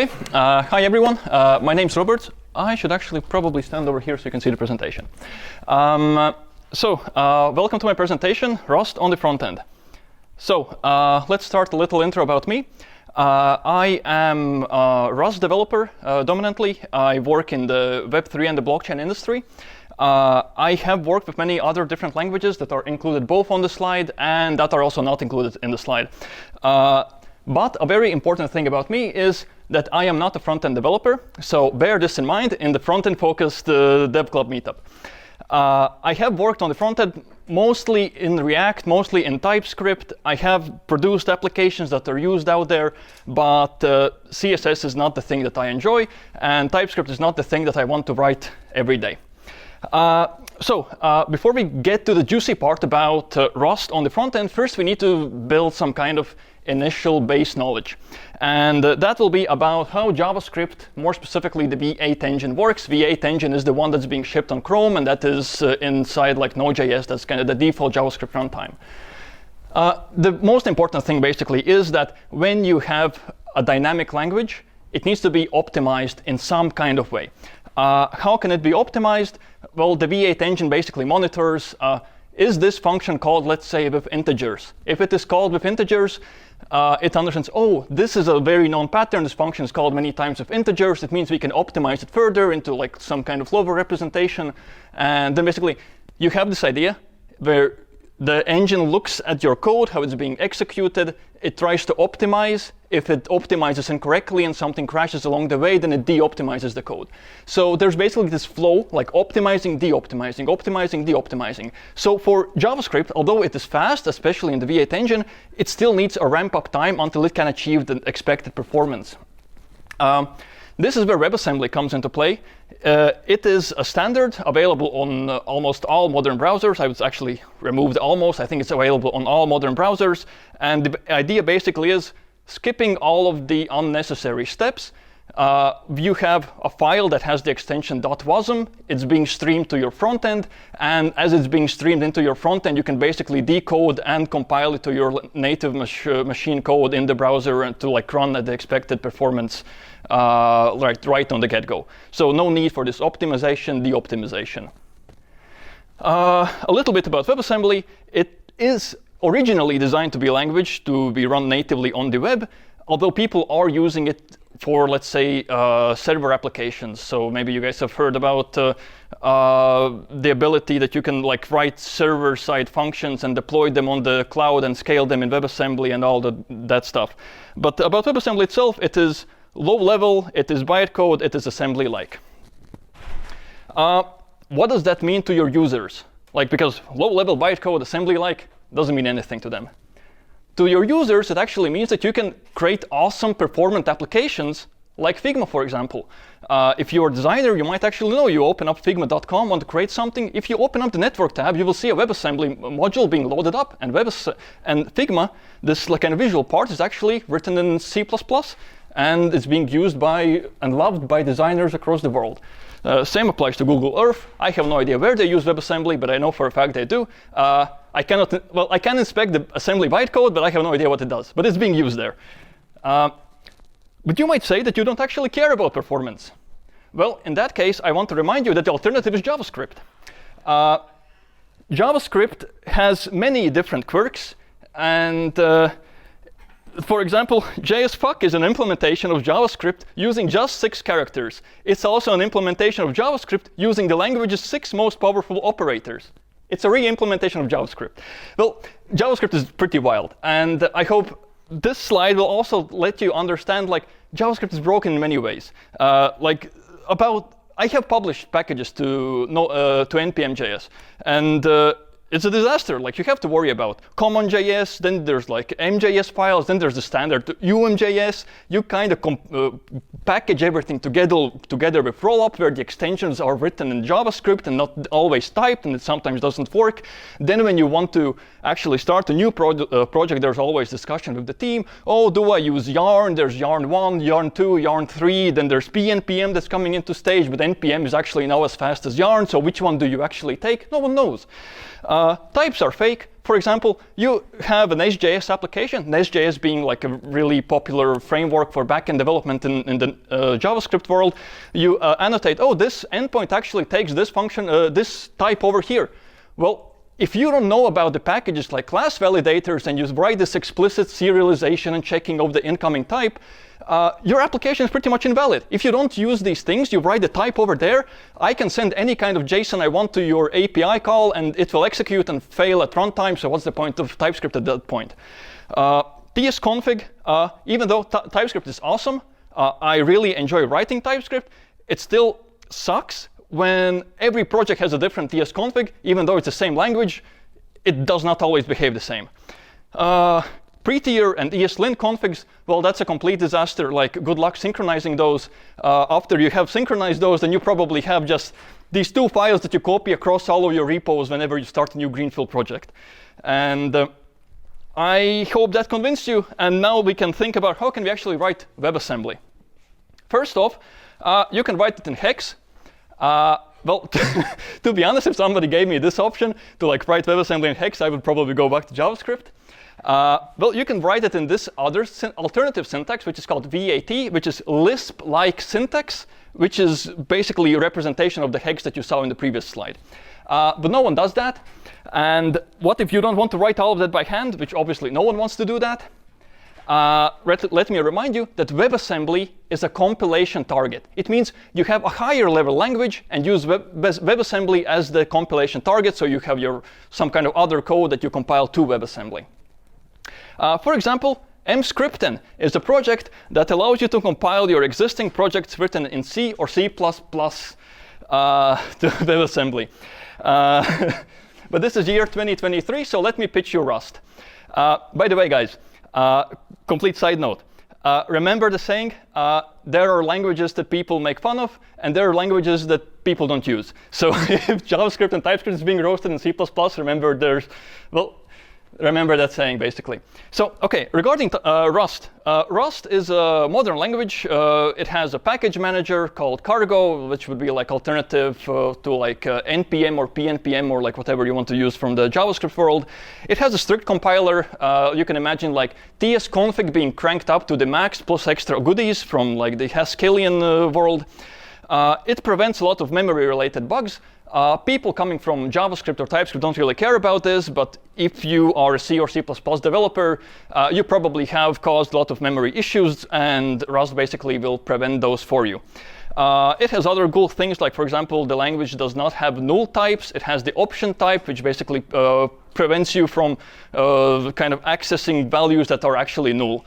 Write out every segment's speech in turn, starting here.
Hi everyone, my name's Robert. I should actually probably stand over here so you can see the presentation. Welcome to my presentation, Rust on the front end. So let's start a little intro about me. I am a Rust developer dominantly. I work in the Web3 and the blockchain industry. I have worked with many other different languages that are included both on the slide and that are also not included in the slide. But a very important thing about me is that I am not a front-end developer, so bear this in mind in the front-end focused DevClub meetup. I have worked on the front-end mostly in React, mostly in TypeScript. I have produced applications that are used out there, but CSS is not the thing that I enjoy, and TypeScript is not the thing that I want to write every day. Before we get to the juicy part about Rust on the front end, first we need to build some kind of initial base knowledge. And that will be about how JavaScript, more specifically the V8 engine, works. V8 engine is the one that's being shipped on Chrome, and that is inside like Node.js. That's kind of the default JavaScript runtime. The most important thing basically is that when you have a dynamic language, it needs to be optimized in some kind of way. How can it be optimized? Well, the V8 engine basically monitors, is this function called, let's say, with integers? If it is called with integers, it understands, oh, this is a very known pattern. This function is called many times with integers. It means we can optimize it further into like some kind of lower representation. And then basically, you have this idea where the engine looks at your code, how it's being executed. It tries to optimize. If it optimizes incorrectly and something crashes along the way, then it de-optimizes the code. So there's basically this flow, like optimizing, de-optimizing, optimizing, de-optimizing. So for JavaScript, although it is fast, especially in the V8 engine, it still needs a ramp-up time until it can achieve the expected performance. This is where WebAssembly comes into play. It is a standard available on almost all modern browsers. I would actually remove the almost. I think it's available on all modern browsers. And the idea basically is skipping all of the unnecessary steps. You have a file that has the extension .wasm. It's being streamed to your front end. And as it's being streamed into your front end, you can basically decode and compile it to your native machine code in the browser and to like run at the expected performance right on the get-go. So no need for this optimization, de-optimization. A little bit about WebAssembly. It is originally designed to be a language to be run natively on the web, although people are using it for, let's say, server applications. So maybe you guys have heard about the ability that you can like write server-side functions and deploy them on the cloud and scale them in WebAssembly and all that stuff. But about WebAssembly itself, it is low level, it is bytecode, it is assembly-like. What does that mean to your users? Like, because low-level bytecode, assembly-like, doesn't mean anything to them. To your users, it actually means that you can create awesome performant applications like Figma, for example. If you're a designer, you might actually know you open up figma.com, want to create something. If you open up the network tab, you will see a WebAssembly module being loaded up. And Figma, this like kind of visual part, is actually written in C++. And it's being used by and loved by designers across the world. Same applies to Google Earth. I have no idea where they use WebAssembly, but I know for a fact they do. I can inspect the assembly bytecode, but I have no idea what it does. But it's being used there. But you might say that you don't actually care about performance. Well, in that case, I want to remind you that the alternative is JavaScript. JavaScript has many different quirks. And for example, JSFuck is an implementation of JavaScript using just 6 characters. It's also an implementation of JavaScript using the language's 6 most powerful operators. It's a re-implementation of JavaScript. Well, JavaScript is pretty wild. And I hope this slide will also let you understand, like, JavaScript is broken in many ways. I have published packages to npm.js. And it's a disaster. Like, you have to worry about common.js, then there's like MJS files, then there's the standard UM.js. You kind of package everything together with rollup, where the extensions are written in JavaScript and not always typed, and it sometimes doesn't fork. Then when you want to actually start a new project, there's always discussion with the team. Oh, do I use Yarn? There's Yarn 1, Yarn 2, Yarn 3. Then there's PNPM that's coming into stage, but NPM is actually now as fast as Yarn. So which one do you actually take? No one knows. Types are fake. For example, you have an Nest.js application, Nest.js being like a really popular framework for backend development in the JavaScript world. You annotate, oh, this endpoint actually takes this function, this type over here. Well, if you don't know about the packages like class validators and you write this explicit serialization and checking of the incoming type, your application is pretty much invalid. If you don't use these things, you write the type over there, I can send any kind of JSON I want to your API call and it will execute and fail at runtime, so what's the point of TypeScript at that point? tsconfig, even though TypeScript is awesome, I really enjoy writing TypeScript, it still sucks when every project has a different tsconfig, even though it's the same language, it does not always behave the same. Prettier and ESLint configs, well, that's a complete disaster. Like, good luck synchronizing those. After you have synchronized those, then you probably have just these two files that you copy across all of your repos whenever you start a new greenfield project. And I hope that convinced you. And now we can think about how can we actually write WebAssembly. First off, you can write it in hex. Well, to be honest, if somebody gave me this option to like write WebAssembly in hex, I would probably go back to JavaScript. Well, you can write it in this other alternative syntax, which is called VAT, which is Lisp-like syntax, which is basically a representation of the hex that you saw in the previous slide. But no one does that. And what if you don't want to write all of that by hand, which obviously no one wants to do that? Let me remind you that WebAssembly is a compilation target. It means you have a higher level language and use WebAssembly as the compilation target, so you have some kind of other code that you compile to WebAssembly. For example, mscripten is a project that allows you to compile your existing projects written in C or C++ to WebAssembly. But this is year 2023, so let me pitch you Rust. By the way, guys, complete side note. Remember the saying, there are languages that people make fun of, and there are languages that people don't use. So if JavaScript and TypeScript is being roasted in C++, remember that saying, basically. So, OK, regarding Rust. Rust is a modern language. It has a package manager called Cargo, which would be like alternative to like NPM or PNPM or like whatever you want to use from the JavaScript world. It has a strict compiler. You can imagine like tsconfig being cranked up to the max plus extra goodies from like the Haskellian world. It prevents a lot of memory-related bugs. People coming from JavaScript or TypeScript don't really care about this, but if you are a C or C++ developer, you probably have caused a lot of memory issues, and Rust basically will prevent those for you. It has other cool things, like, for example, the language does not have null types. It has the option type, which basically prevents you from kind of accessing values that are actually null.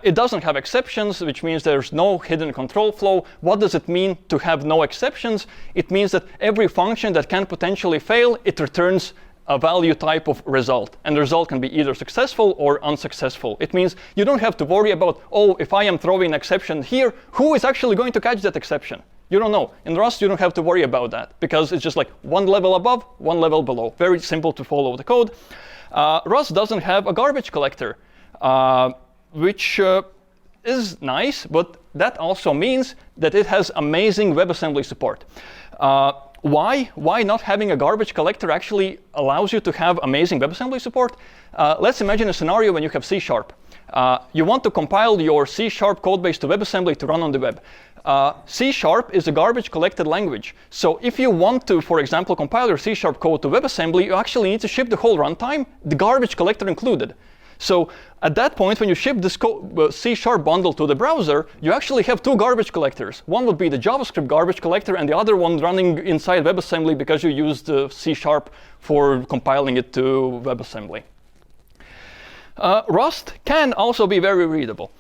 It doesn't have exceptions, which means there's no hidden control flow. What does it mean to have no exceptions? It means that every function that can potentially fail, it returns a value type of result. And the result can be either successful or unsuccessful. It means you don't have to worry about, oh, if I am throwing an exception here, who is actually going to catch that exception? You don't know. In Rust, you don't have to worry about that, because it's just like one level above, one level below. Very simple to follow the code. Rust doesn't have a garbage collector, which is nice, but that also means that it has amazing WebAssembly support. Why? Why not having a garbage collector actually allows you to have amazing WebAssembly support? Let's imagine a scenario when you have C#. You want to compile your C# code base to WebAssembly to run on the web. C# is a garbage collected language. So if you want to, for example, compile your C# code to WebAssembly, you actually need to ship the whole runtime, the garbage collector included. So at that point, when you ship this C# bundle to the browser, you actually have two garbage collectors. One would be the JavaScript garbage collector, and the other one running inside WebAssembly because you used C# for compiling it to WebAssembly. Rust can also be very readable.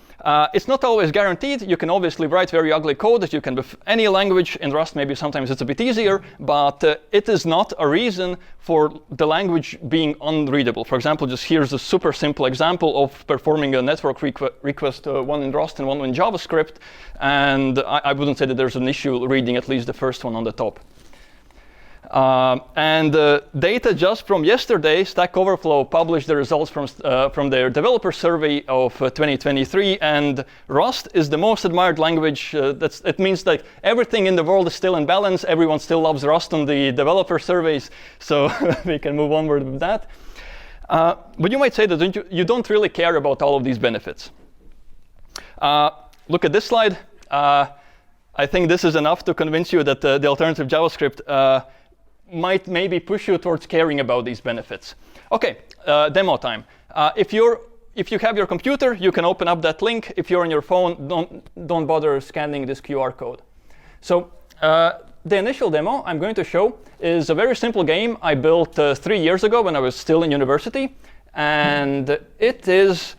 It's not always guaranteed. You can obviously write very ugly code that you can with any language. In Rust, maybe sometimes it's a bit easier, but it is not a reason for the language being unreadable. For example, just here's a super simple example of performing a network request, one in Rust and one in JavaScript, and I wouldn't say that there's an issue reading at least the first one on the top. And data just from yesterday, Stack Overflow published the results from their developer survey of 2023, and Rust is the most admired language. It means that everything in the world is still in balance. Everyone still loves Rust on the developer surveys, so we can move onward with that. But you might say that you don't really care about all of these benefits. Look at this slide. I think this is enough to convince you that the alternative JavaScript might maybe push you towards caring about these benefits. OK, demo time. If you have your computer, you can open up that link. If you're on your phone, don't bother scanning this QR code. So the initial demo I'm going to show is a very simple game I built 3 years ago when I was still in university. And it is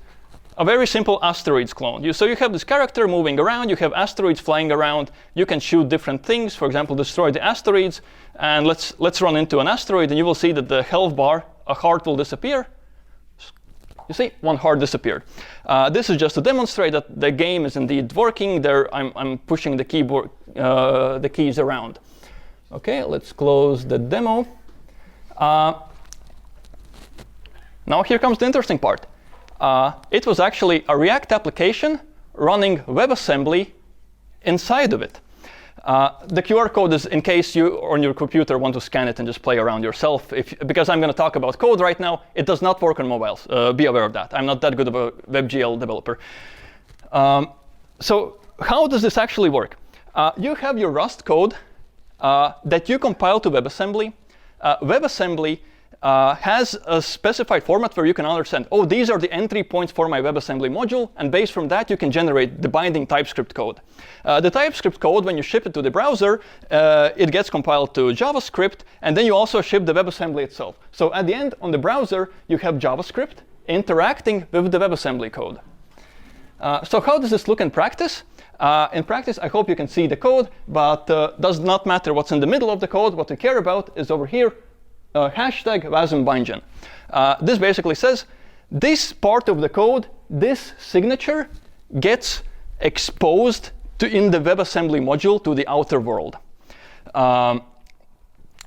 a very simple asteroids clone. So you have this character moving around. You have asteroids flying around. You can shoot different things. For example, destroy the asteroids. And let's run into an asteroid. And you will see that the health bar, a heart will disappear. You see, one heart disappeared. This is just to demonstrate that the game is indeed working. There, I'm pushing the keyboard, the keys around. OK, let's close the demo. Now here comes the interesting part. It was actually a React application running WebAssembly inside of it. The QR code is in case you on your computer want to scan it and just play around yourself. Because I'm going to talk about code right now, it does not work on mobiles. Be aware of that. I'm not that good of a WebGL developer. So how does this actually work? You have your Rust code that you compile to WebAssembly. WebAssembly has a specified format where you can understand, oh, these are the entry points for my WebAssembly module, and based from that, you can generate the binding TypeScript code. The TypeScript code, when you ship it to the browser, it gets compiled to JavaScript, and then you also ship the WebAssembly itself. So at the end, on the browser, you have JavaScript interacting with the WebAssembly code. So how does this look in practice? In practice, I hope you can see the code, but does not matter what's in the middle of the code. What we care about is over here, hashtag WASM-JS. This basically says this part of the code, this signature, gets exposed in the WebAssembly module to the outer world.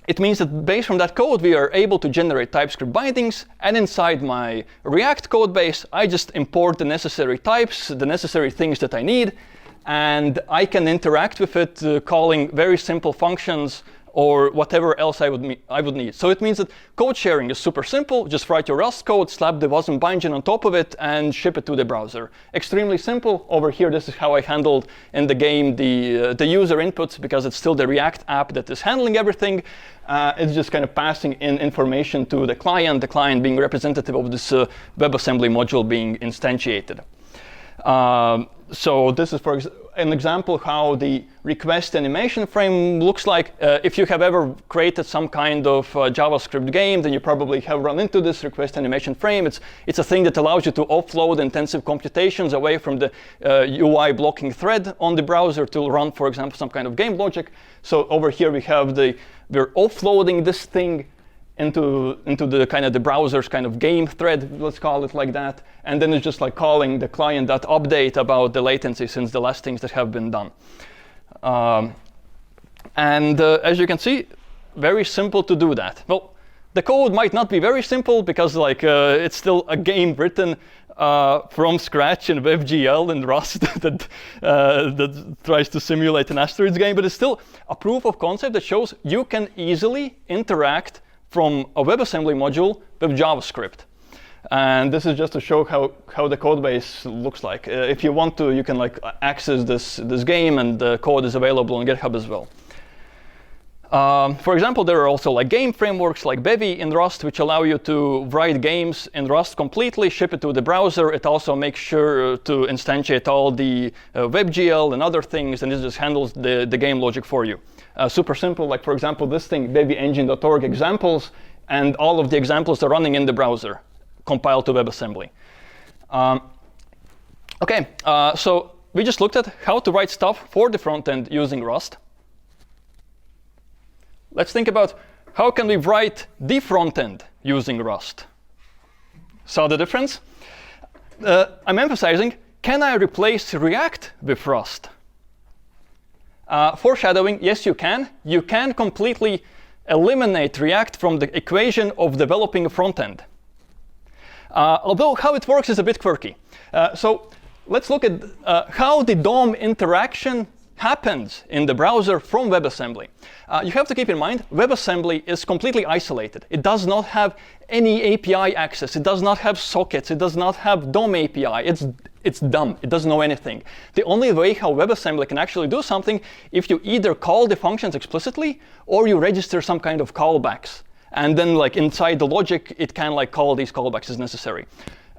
It means that based from that code, we are able to generate TypeScript bindings. And inside my React code base, I just import the necessary types, the necessary things that I need. And I can interact with it calling very simple functions or whatever else I would need. So it means that code sharing is super simple. Just write your Rust code, slap the WASM-JS on top of it, and ship it to the browser. Extremely simple. Over here, this is how I handled in the game the user inputs, because it's still the React app that is handling everything. It's just kind of passing in information to the client being representative of this WebAssembly module being instantiated. So this is, for an example, how the request animation frame looks like. If you have ever created some kind of JavaScript game, then you probably have run into this request animation frame. It's a thing that allows you to offload intensive computations away from the UI blocking thread on the browser to run, for example, some kind of game logic. So over here we have we're offloading this thing into the kind of the browser's kind of game thread, let's call it like that. And then it's just like calling the client.update about the latency since the last things that have been done. As you can see, very simple to do that. Well, the code might not be very simple because it's still a game written from scratch in WebGL and Rust that tries to simulate an asteroids game, but it's still a proof of concept that shows you can easily interact from a WebAssembly module with JavaScript. And this is just to show how the code base looks like. If you want to, you can access this game, and the code is available on GitHub as well. For example, there are also game frameworks like Bevy in Rust, which allow you to write games in Rust completely, ship it to the browser. It also makes sure to instantiate all the WebGL and other things, and it just handles the game logic for you. Super simple, for example, this thing, babyengine.org examples, and all of the examples are running in the browser, compiled to WebAssembly. OK, so we just looked at how to write stuff for the front end using Rust. Let's think about how can we write the front end using Rust. Saw the difference? I'm emphasizing, can I replace React with Rust? Foreshadowing, yes, you can. You can completely eliminate React from the equation of developing a front end. Although how it works is a bit quirky. So let's look at how the DOM interaction happens in the browser from WebAssembly. You have to keep in mind, WebAssembly is completely isolated. It does not have any API access. It does not have sockets. It does not have DOM API. It's dumb. It doesn't know anything. The only way how WebAssembly can actually do something, if you either call the functions explicitly or you register some kind of callbacks. And then like inside the logic, it can like call these callbacks as necessary.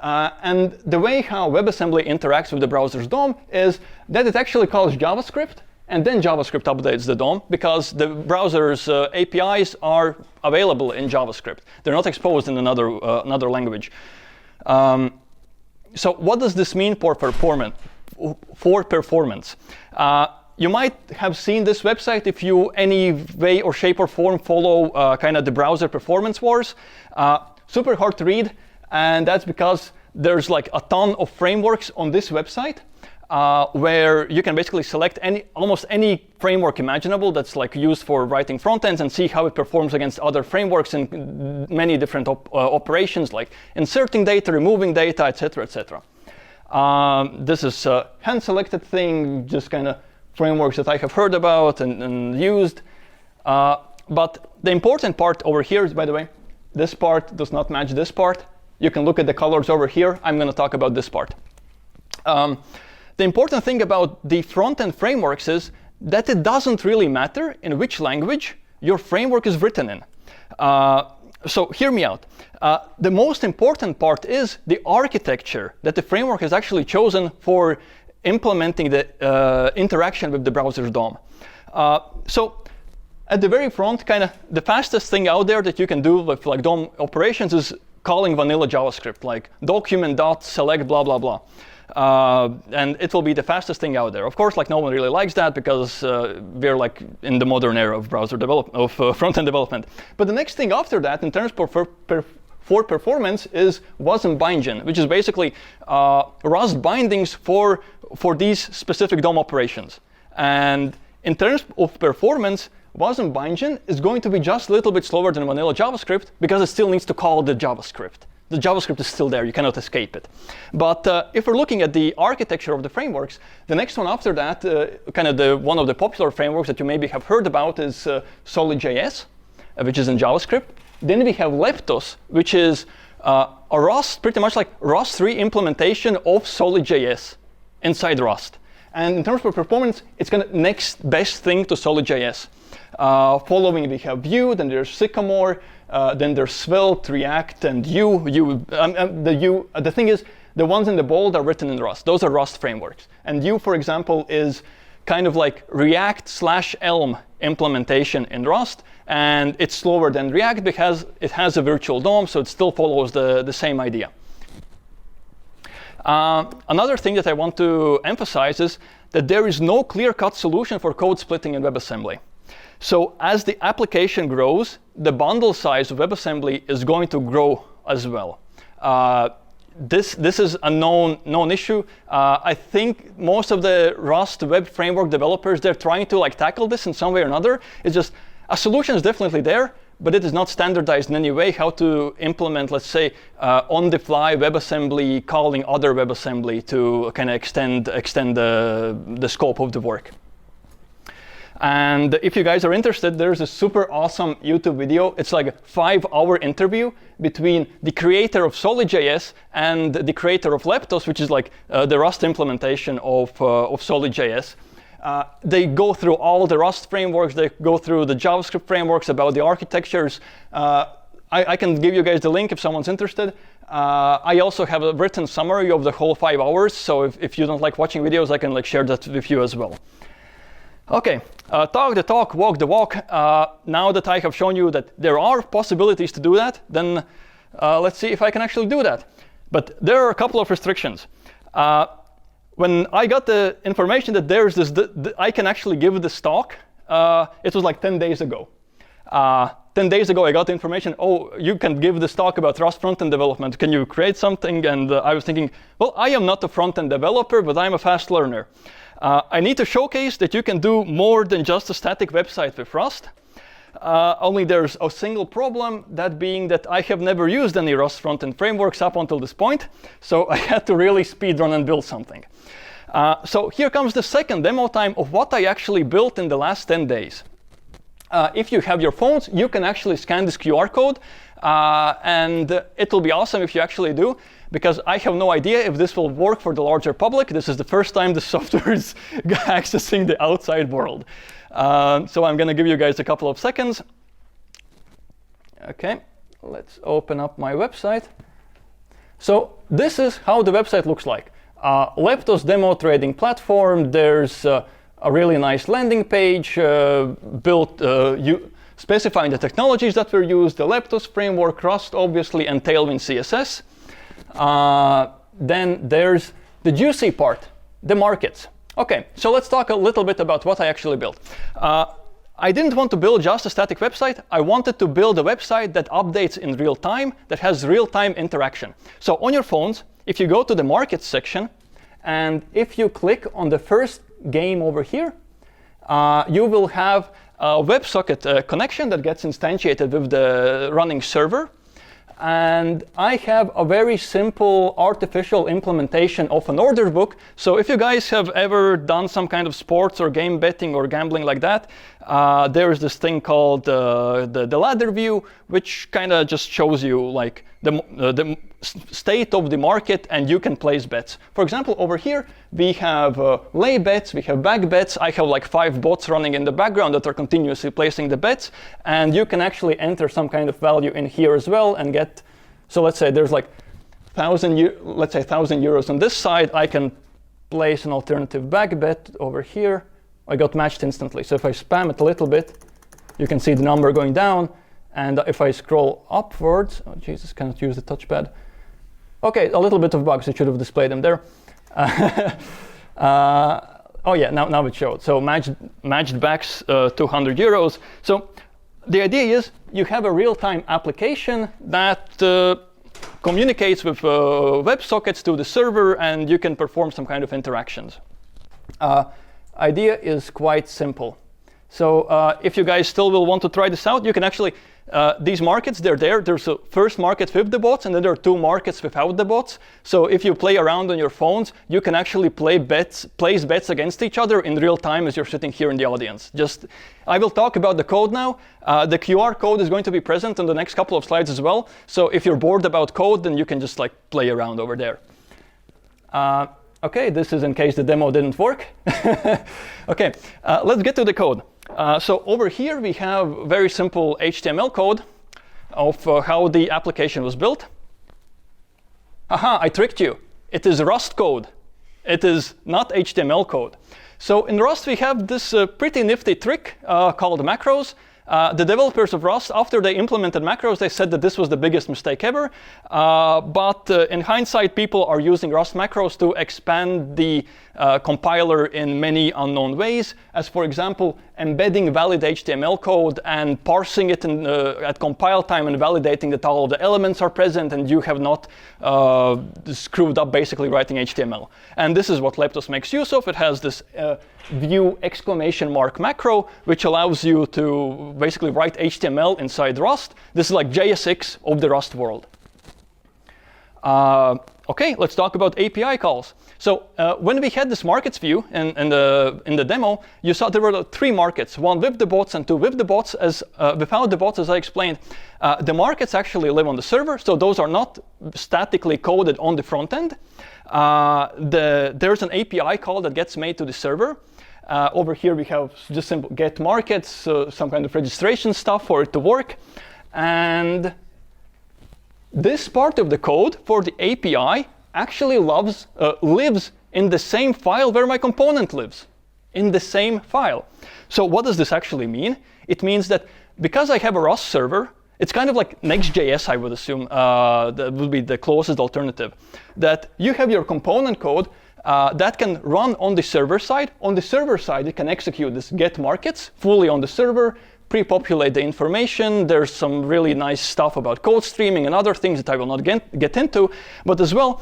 And the way how WebAssembly interacts with the browser's DOM is that it actually calls JavaScript, and then JavaScript updates the DOM because the browser's APIs are available in JavaScript. They're not exposed in another language. So what does this mean for performance? You might have seen this website if you any way or shape or form follow kind of the browser performance wars. Super hard to read. And that's because there's like a ton of frameworks on this website where you can basically select almost any framework imaginable that's like used for writing front ends and see how it performs against other frameworks in many different operations like inserting data, removing data, etc., etc. This is a hand-selected thing, just kind of frameworks that I have heard about and used. But the important part over here is, by the way, this part does not match this part. You can look at the colors over here. I'm going to talk about this part. The important thing about the front-end frameworks is that it doesn't really matter in which language your framework is written in. So hear me out. The most important part is the architecture that the framework has actually chosen for implementing the interaction with the browser's DOM. So at the very front, kind of the fastest thing out there that you can do with like DOM operations is calling vanilla JavaScript, like document.select blah, blah, blah. And it will be the fastest thing out there. Of course, like no one really likes that because we're like in the modern era of browser development, of front-end development. But the next thing after that, in terms for performance, is WASM-JS, which is basically Rust bindings for these specific DOM operations. And in terms of performance, WASM-JS is going to be just a little bit slower than vanilla JavaScript because it still needs to call the JavaScript. The JavaScript is still there, you cannot escape it. But if we're looking at the architecture of the frameworks, the next one after that, one of the popular frameworks that you maybe have heard about is Solid.js, which is in JavaScript. Then we have Leptos, which is a Rust, pretty much like Rust 3 implementation of Solid.js inside Rust. And in terms of performance, it's kind of next best thing to Solid.js. Following, we have Vue, then there's Sycamore, then there's Svelte, React, and the thing is, the ones in the bold are written in Rust. Those are Rust frameworks. And Vue, for example, is kind of like React/Elm implementation in Rust, and it's slower than React because it has a virtual DOM, so it still follows the same idea. Another thing that I want to emphasize is that there is no clear-cut solution for code splitting in WebAssembly. So as the application grows, the bundle size of WebAssembly is going to grow as well. This is a known issue. I think most of the Rust web framework developers, they're trying to like tackle this in some way or another. It's just a solution is definitely there, but it is not standardized in any way how to implement, let's say, on-the-fly WebAssembly calling other WebAssembly to kind of extend the scope of the work. And if you guys are interested, there's a super awesome YouTube video. It's like a 5-hour interview between the creator of Solid.js and the creator of Leptos, which is like the Rust implementation of Solid.js. They go through all the Rust frameworks. They go through the JavaScript frameworks about the architectures. I can give you guys the link if someone's interested. I also have a written summary of the whole 5 hours. So if you don't like watching videos, I can like share that with you as well. OK, talk the talk, walk the walk. Now that I have shown you that there are possibilities to do that, then let's see if I can actually do that. But there are a couple of restrictions. When I got the information that there's this, I can actually give this talk, it was like 10 days ago. 10 days ago, I got the information, oh, you can give this talk about Rust front-end development. Can you create something? And I was thinking, well, I am not a front-end developer, but I'm a fast learner. I need to showcase that you can do more than just a static website with Rust. only there's a single problem, that being that I have never used any Rust front-end frameworks up until this point, so I had to really speedrun and build something. So here comes the second demo time of what I actually built in the last 10 days. If you have your phones, you can actually scan this QR code, and it will be awesome if you actually do, because I have no idea if this will work for the larger public. This is the first time the software is accessing the outside world. So I'm going to give you guys a couple of seconds. OK, let's open up my website. So this is how the website looks like. Leptos demo trading platform. There's a really nice landing page built specifying the technologies that were used, the Leptos framework, Rust, obviously, and Tailwind CSS. Then there's the juicy part, the markets. OK, so let's talk a little bit about what I actually built. I didn't want to build just a static website. I wanted to build a website that updates in real time, that has real-time interaction. So on your phones, if you go to the markets section, and if you click on the first game over here, you will have a WebSocket connection that gets instantiated with the running server. And I have a very simple artificial implementation of an order book. So if you guys have ever done some kind of sports or game betting or gambling like that, there is this thing called the ladder view, which kind of just shows you like the state of the market, and you can place bets. For example, over here, we have lay bets, we have back bets. I have like 5 bots running in the background that are continuously placing the bets, and you can actually enter some kind of value in here as well and get, so let's say there's like 1,000 euros on this side. I can place an alternative back bet over here. I got matched instantly. So if I spam it a little bit, you can see the number going down. And if I scroll upwards, oh Jesus, cannot use the touchpad. OK, a little bit of bugs. It should have displayed them there. Oh yeah, now it showed. So matched backs, 200 euros. So the idea is you have a real-time application that communicates with WebSockets to the server, and you can perform some kind of interactions. Idea is quite simple. So if you guys still will want to try this out, you can actually, these markets, they're there. There's a first market with the bots, and then there are 2 markets without the bots. So if you play around on your phones, you can actually place bets against each other in real time as you're sitting here in the audience. I will talk about the code now. The QR code is going to be present on the next couple of slides as well. So if you're bored about code, then you can just like play around over there. OK, this is in case the demo didn't work. OK, let's get to the code. So over here, we have very simple HTML code of how the application was built. Aha, I tricked you. It is Rust code. It is not HTML code. So in Rust, we have this pretty nifty trick called macros. The developers of Rust, after they implemented macros, they said that this was the biggest mistake ever. But in hindsight, people are using Rust macros to expand the compiler in many unknown ways, as for example, embedding valid HTML code and parsing it at compile time and validating that all of the elements are present and you have not screwed up basically writing HTML. And this is what Leptos makes use of. It has this view exclamation mark macro, which allows you to basically write HTML inside Rust. This is like JSX of the Rust world. OK, let's talk about API calls. So when we had this markets view in the demo, you saw there were 3 markets, 1 with the bots and 2 with the bots. Without the bots, as I explained, the markets actually live on the server, so those are not statically coded on the front end. There's an API call that gets made to the server. Over here, we have just simple get markets, some kind of registration stuff for it to work. And this part of the code for the API actually lives in the same file where my component lives, in the same file. So what does this actually mean? It means that because I have a Rust server, it's kind of like Next.js, I would assume, that would be the closest alternative, that you have your component code that can run on the server side. On the server side, it can execute this get markets fully on the server, pre-populate the information. There's some really nice stuff about code streaming and other things that I will not get into. But as well,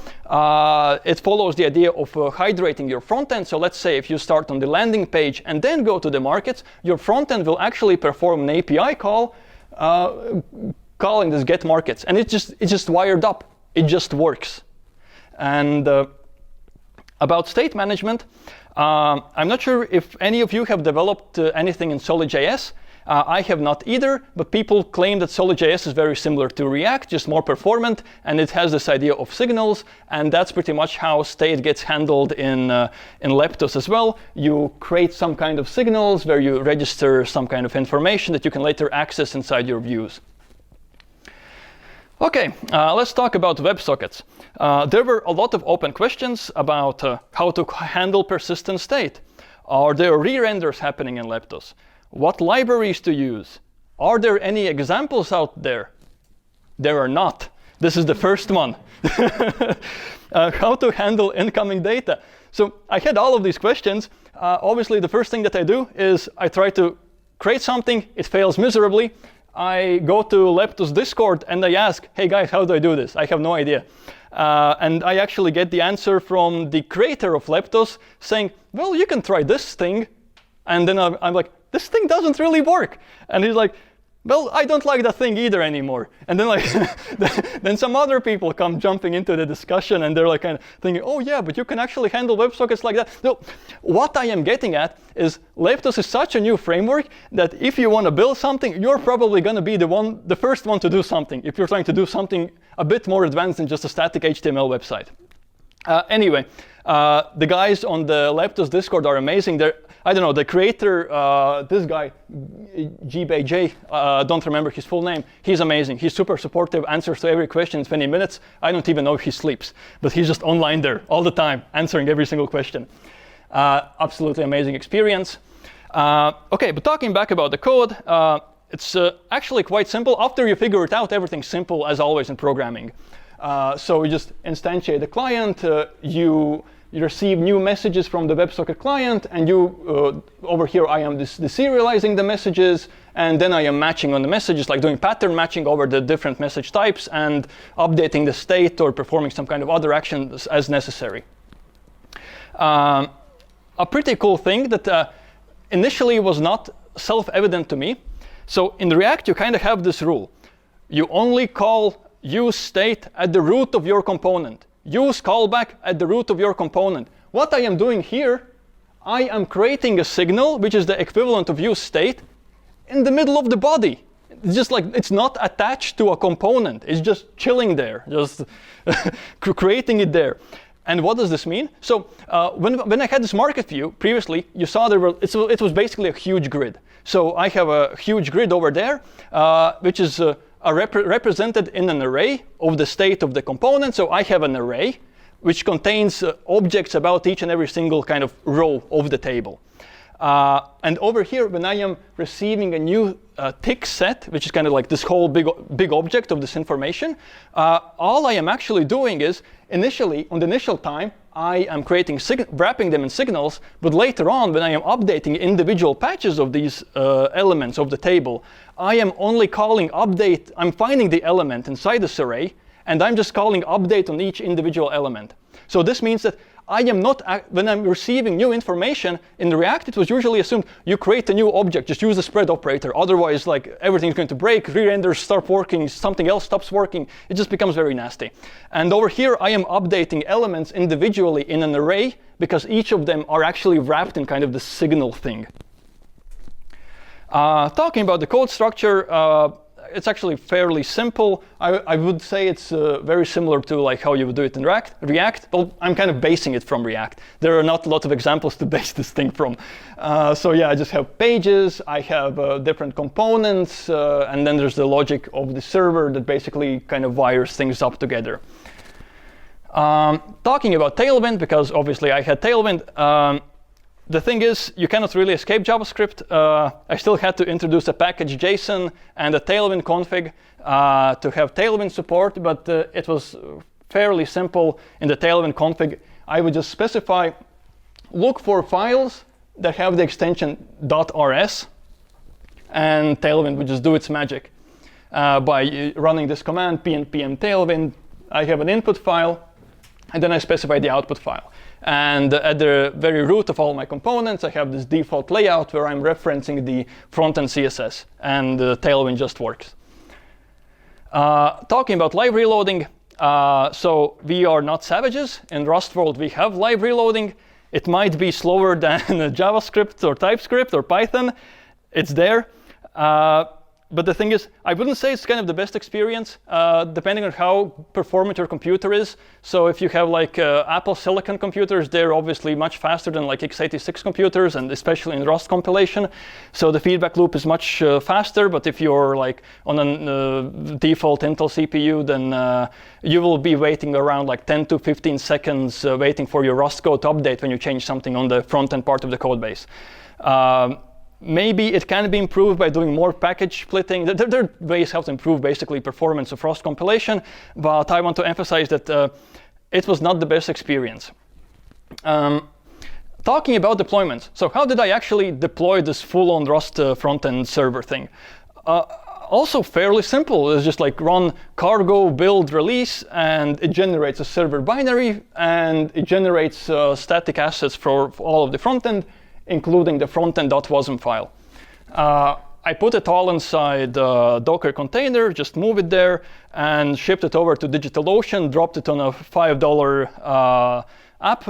it follows the idea of hydrating your front end. So let's say if you start on the landing page and then go to the markets, your front end will actually perform an API call calling this get markets. And it's just wired up. It just works. And about state management, I'm not sure if any of you have developed anything in Solid.js. I have not either, but people claim that Solid.js is very similar to React, just more performant, and it has this idea of signals, and that's pretty much how state gets handled in Leptos as well. You create some kind of signals where you register some kind of information that you can later access inside your views. Okay, let's talk about WebSockets. There were a lot of open questions about how to handle persistent state. Are there re-renders happening in Leptos? What libraries to use? Are there any examples out there? There are not. This is the first one. How to handle incoming data. So I had all of these questions. Obviously, the first thing that I do is I try to create something. It fails miserably. I go to Leptos Discord and I ask, hey guys, how do I do this? I have no idea. And I actually get the answer from the creator of Leptos saying, well, you can try this thing. And then I'm like, this thing doesn't really work. And he's like, well, I don't like that thing either anymore. And then then some other people come jumping into the discussion and they're like kind of thinking, oh yeah, but you can actually handle WebSockets like that. No, what I am getting at is Leptos is such a new framework that if you want to build something, you're probably going to be the first one to do something if you're trying to do something a bit more advanced than just a static HTML website. Anyway, the guys on the Leptos Discord are amazing. I don't know, the creator, this guy, GBJ, don't remember his full name. He's amazing. He's super supportive, answers to every question in 20 minutes. I don't even know if he sleeps, but he's just online there all the time, answering every single question. Absolutely amazing experience. Okay, but talking back about the code, it's actually quite simple. After you figure it out, everything's simple as always in programming. So you just instantiate the client, you receive new messages from the WebSocket client, and over here I am deserializing the messages, and then I am matching on the messages, like doing pattern matching over the different message types and updating the state or performing some kind of other action as necessary. A pretty cool thing that initially was not self-evident to me. So in React, you kind of have this rule. You only call use state at the root of your component. Use callback at the root of your component. What I am doing here, I am creating a signal, which is the equivalent of use state, in the middle of the body. It's just like, it's not attached to a component. It's just chilling there, just creating it there. And what does this mean? So when I had this market view previously, you saw it was basically a huge grid. So I have a huge grid over there, which is represented in an array of the state of the component. So I have an array which contains objects about each and every single kind of row of the table. And over here, when I am receiving a new tick set, which is kind of like this whole big object of this information, all I am actually doing is initially, on the initial time, I am wrapping them in signals, but later on, when I am updating individual patches of these elements of the table, I am only calling update. I'm finding the element inside this array, and I'm just calling update on each individual element. So this means that I am not, when I'm receiving new information in the React, it was usually assumed you create a new object, just use the spread operator. Otherwise, like everything's going to break, re-renders stop working, something else stops working. It just becomes very nasty. And over here, I am updating elements individually in an array because each of them are actually wrapped in kind of the signal thing. Talking about the code structure, it's actually fairly simple. I would say it's very similar to like how you would do it in React. Well, I'm kind of basing it from React. There are not a lot of examples to base this thing from. So yeah, I just have pages, I have different components, and then there's the logic of the server that basically kind of wires things up together. Talking about Tailwind, because obviously I had Tailwind, the thing is, you cannot really escape JavaScript. I still had to introduce a package JSON and a Tailwind config to have Tailwind support, but it was fairly simple. In the Tailwind config, I would just specify, look for files that have the extension .rs, and Tailwind would just do its magic. By running this command, pnpm tailwind, I have an input file, and then I specify the output file. And at the very root of all my components, I have this default layout where I'm referencing the front-end CSS, and Tailwind just works. Talking about live reloading, so we are not savages. In Rust world, we have live reloading. It might be slower than JavaScript or TypeScript or Python. It's there. But the thing is, I wouldn't say it's kind of the best experience, depending on how performant your computer is. So if you have like Apple Silicon computers, they're obviously much faster than like x86 computers, and especially in Rust compilation. So the feedback loop is much faster. But if you're like on a default Intel CPU, then you will be waiting around like 10 to 15 seconds waiting for your Rust code to update when you change something on the front-end part of the code base. Maybe it can be improved by doing more package splitting. There are ways how to improve basically performance of Rust compilation, but I want to emphasize that it was not the best experience. Talking about deployments, so how did I actually deploy this full-on Rust front-end server thing? Also fairly simple. It's just like run cargo build release, and it generates a server binary, and it generates static assets for all of the front-end, including the frontend.wasm file. I put it all inside a Docker container, just move it there, and shipped it over to DigitalOcean, dropped it on a $5 app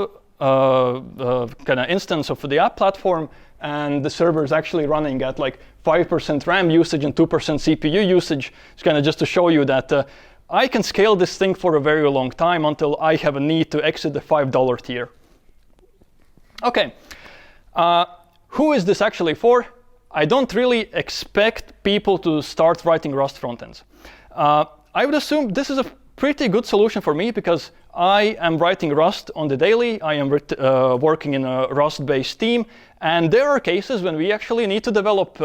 kind of instance of the app platform, and the server is actually running at like 5% RAM usage and 2% CPU usage. It's kind of just to show you that I can scale this thing for a very long time until I have a need to exit the $5 tier. Okay. Who is this actually for? I don't really expect people to start writing Rust frontends. I would assume this is a pretty good solution for me because I am writing Rust on the daily. I am working in a Rust-based team, and there are cases when we actually need to develop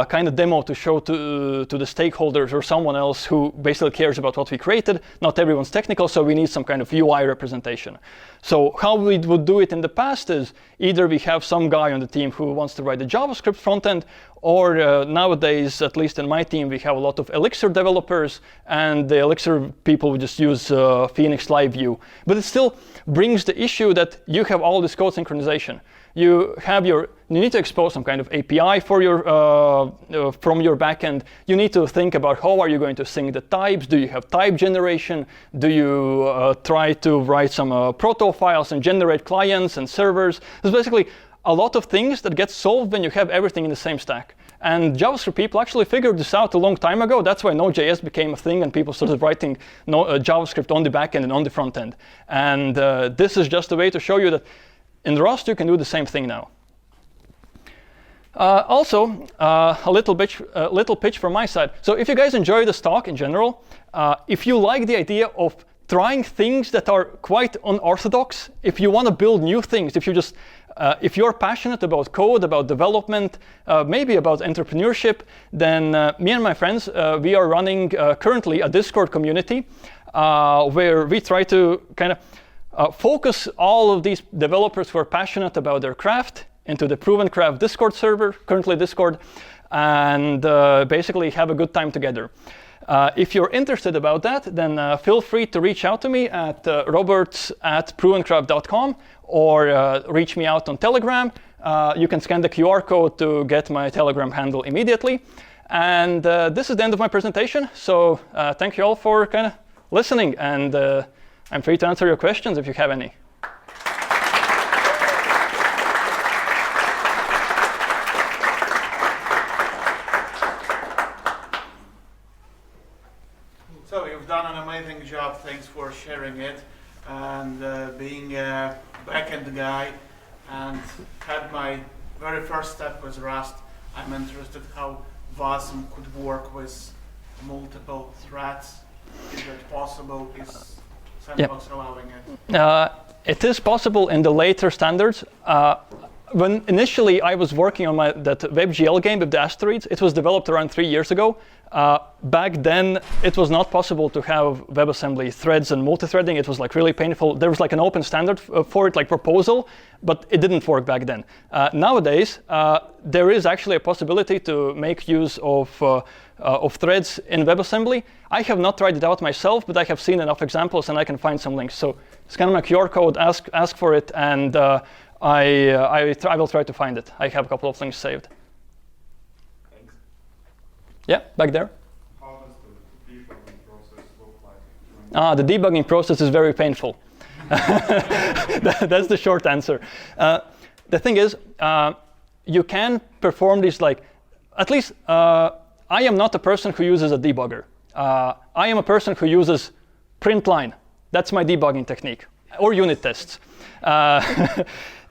kind of demo to show to the stakeholders or someone else who basically cares about what we created. Not everyone's technical, so we need some kind of UI representation. So how we would do it in the past is either we have some guy on the team who wants to write the JavaScript frontend, or nowadays, at least in my team, we have a lot of Elixir developers, and the Elixir people would just use Phoenix Live View. But it still brings the issue that you have all this code synchronization. You need to expose some kind of API for your from your backend. You need to think about how are you going to sync the types. Do you have type generation? Do you try to write some proto files and generate clients and servers? There's basically a lot of things that get solved when you have everything in the same stack. And JavaScript people actually figured this out a long time ago. That's why Node.js became a thing and people started writing JavaScript on the backend and on the front end. And this is just a way to show you that in Rust, you can do the same thing now. Also, a little pitch from my side. So if you guys enjoy this talk in general, if you like the idea of trying things that are quite unorthodox, if you want to build new things, if you're passionate about code, about development, maybe about entrepreneurship, then me and my friends, we are running currently a Discord community where we try to kind of focus all of these developers who are passionate about their craft into the Provencraft Discord server, currently Discord, and basically have a good time together. If you're interested about that, then feel free to reach out to me at roberts@provencraft.com or reach me out on Telegram. You can scan the QR code to get my Telegram handle immediately. And this is the end of my presentation. So thank you all for kind of listening, and I'm free to answer your questions if you have any. So you've done an amazing job. Thanks for sharing it. And being a backend guy and had my very first step with Rust, I'm interested how WASM could work with multiple threads. Is that possible? Is Sandbox allowing it? It is possible in the later standards. when initially I was working on that WebGL game with the asteroids, it was developed around 3 years ago. Back then, it was not possible to have WebAssembly threads and multi-threading. It was like really painful. There was like an open standard for it, like proposal, but it didn't work back then. Nowadays, there is actually a possibility to make use of threads in WebAssembly. I have not tried it out myself, but I have seen enough examples, and I can find some links. So scan my QR code, ask for it, and I will try to find it. I have a couple of links saved. Thanks. Yeah, back there. How does the debugging process look like? The debugging process is very painful. That's the short answer. The thing is, you can perform these like, at least I am not a person who uses a debugger. I am a person who uses print line. That's my debugging technique, or unit tests.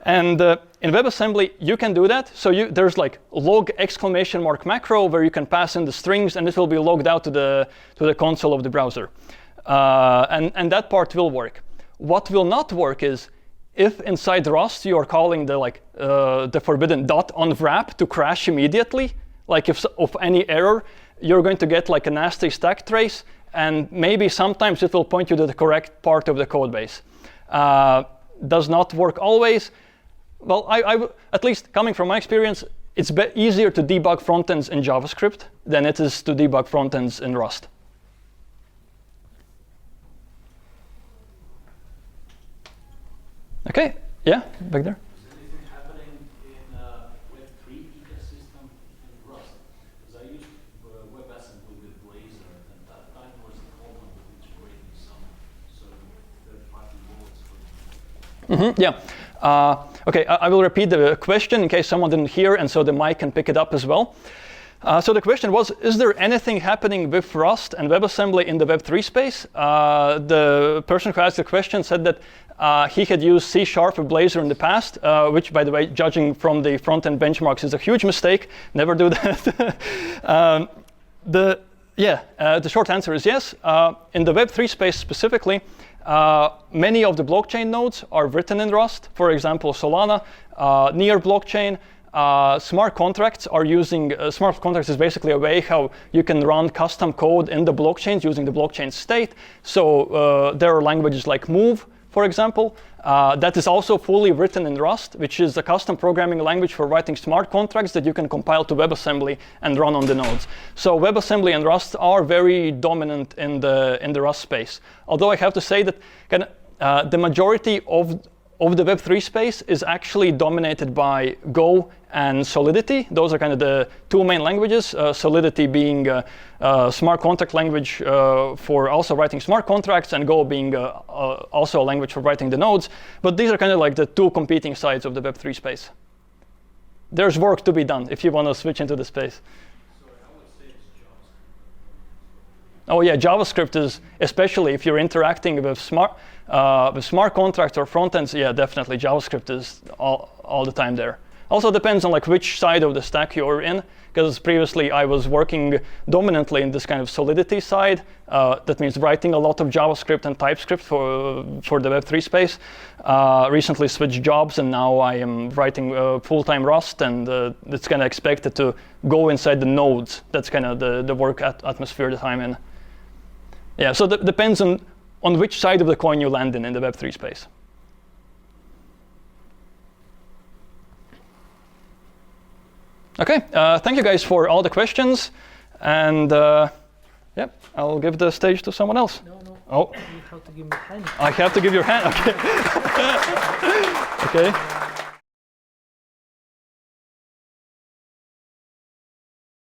And in WebAssembly, you can do that. So there's like log exclamation mark macro where you can pass in the strings, and it will be logged out to the console of the browser. And that part will work. What will not work is if inside Rust you are calling the forbidden .onWrap to crash immediately, like if of any error, you're going to get like a nasty stack trace, and maybe sometimes it will point you to the correct part of the code base. Does not work always. Well, at least coming from my experience, it's easier to debug frontends in JavaScript than it is to debug frontends in Rust. Okay, yeah, back there. Is anything happening in Web3 ecosystem in Rust? Because I used WebAssembly with Blazor, and that time was a problem with integrating some sort of third-party wallets for Yeah. Okay, I will repeat the question in case someone didn't hear, and so the mic can pick it up as well. So the question was, is there anything happening with Rust and WebAssembly in the Web3 space? The person who asked the question said that he had used C# with Blazor in the past, which, by the way, judging from the front-end benchmarks, is a huge mistake. Never do that. The short answer is yes. In the Web3 space specifically, many of the blockchain nodes are written in Rust. For example, Solana, Near blockchain. Smart contracts are using, smart contracts is basically a way how you can run custom code in the blockchains using the blockchain state. So there are languages like Move, for example, that is also fully written in Rust, which is a custom programming language for writing smart contracts that you can compile to WebAssembly and run on the nodes. So WebAssembly and Rust are very dominant in the Rust space. Although I have to say that the majority of the Web3 space is actually dominated by Go and Solidity. Those are kind of the two main languages, Solidity being a smart contract language for also writing smart contracts, and Go being also a language for writing the nodes. But these are kind of like the two competing sides of the Web3 space. There's work to be done if you want to switch into the space. Sorry, I would say it's JavaScript. Oh yeah, JavaScript is, especially if you're interacting with smart contracts or frontends, yeah, definitely JavaScript is all the time there. Also depends on like which side of the stack you're in, because previously I was working dominantly in this kind of Solidity side. That means writing a lot of JavaScript and TypeScript for the Web3 space. Recently switched jobs, and now I am writing full-time Rust, and it's kind of expected to go inside the nodes. That's kind of the work atmosphere that I'm in. Yeah, so that depends on which side of the coin you land in the Web3 space. Okay, thank you guys for all the questions, and yeah, I'll give the stage to someone else. No. Oh. You have to give me a hand. I have to give your hand. Okay. Okay.